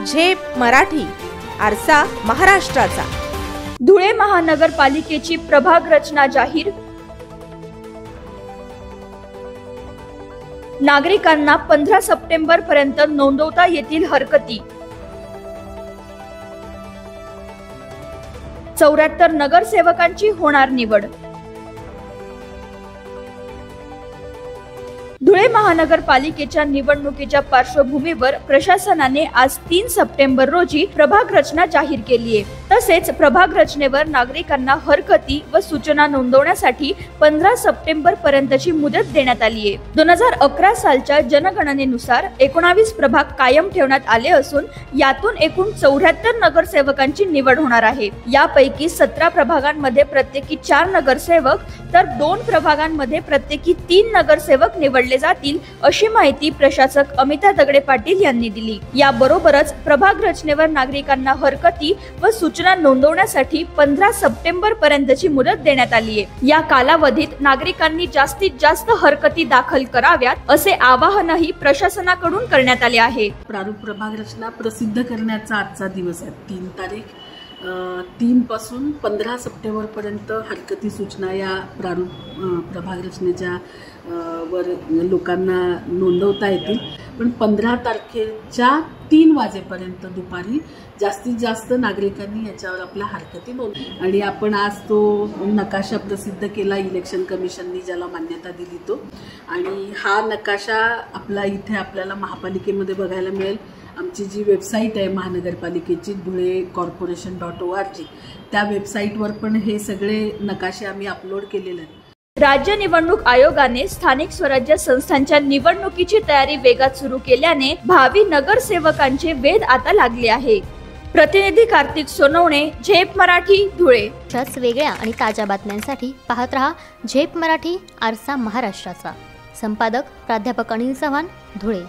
झेप मराठी, आरसा महाराष्ट्राचा। धुळे महानगरपालिकेची प्रभाग रचना जाहीर। नागरिकांना 15 सप्टेंबर पर्यंत नोंदवता येतील हरकती। 74 नगरसेवकांची होणार निवड। धुळे महानगरपालिकेच्या निवडणुकीच्या पार्श्वभूमीवर प्रशासनाने आज 3 सप्टेंबर रोजी प्रभाग रचना जाहीर केली आहे। तसेच प्रभाग रचनेवर नागरिकांना हरकती व सूचना नोंदवण्यासाठी 15 सप्टेंबर पर्यंतची मुदत देण्यात आली आहे। 2011 सालच्या जनगणनेनुसार 19 प्रभाग कायम ठेवण्यात आले असून यातून एकूण 74 नगरसेवकांची निवड होणार आहे। यापैकी 17 प्रभागांमध्ये प्रत्येकी 4 नगरसेवक तर 2 प्रभागांमध्ये प्रत्येकी 3 नगरसेवक निवडले जातील अशी माहिती प्रशासक अमिता दगडे पाटील यांनी दिली। याबरोबरच प्रभाग रचनेवर नागरिकांना हरकती व सूचना नोंदवण्यासाठी 15 सप्टेंबर पर्यंतची मुदत देण्यात आली आहे। या कालावधीत नागरिकांनी जास्तीत जास्त हरकती दाखल कराव्यात असे आवाहनही प्रशासनाकडून करण्यात आले आहे। प्रारूप प्रभाग रचना प्रसिद्ध करण्याचा आजचा दिवस आहे। 3 तारीख 3 पासून 15 सप्टेंबर पर्यंत हरकती सूचना या प्रारूप प्रभाग रचनेच्या वर लोकांना नोंदवता येतील। पण 15 तारखेच्या 3 वाजेपर्यंत दुपारी जास्तीत जास्त नागरिकांनी याच्यावर आपल्या हरकती नोंदवल्या। आणि आपण आज तो नकाशा प्रसिद्ध केला इलेक्शन कमिशननी, ज्याला मान्यता दिली तो। आणि हा नकाशा आपला इथे आपल्याला महापालिकेमध्ये बघायला मिळेल। आमची जी वेबसाईट आहे महानगरपालिकेची dhuleccorporation.org, त्या वेबसाईटवर पण हे सगळे नकाशे आम्ही अपलोड केलेले आहेत। राज्य निवडणूक आयोगाने स्थानिक स्वराज्य संस्थांच्या निवडणुकीची तयारी वेगात सुरू केल्याने भावी नगरसेवकांचे वेध आता लागले आहे। प्रतिनिधी कार्तिक सोनवणे, झेप मराठी, धुळे। अशाच वेगळ्या आणि ताज्या बातम्यांसाठी पाहत रहा झेप मराठी, आरसा महाराष्ट्राचा। संपादक प्राध्यापक अनिल चव्हाण, धुळे।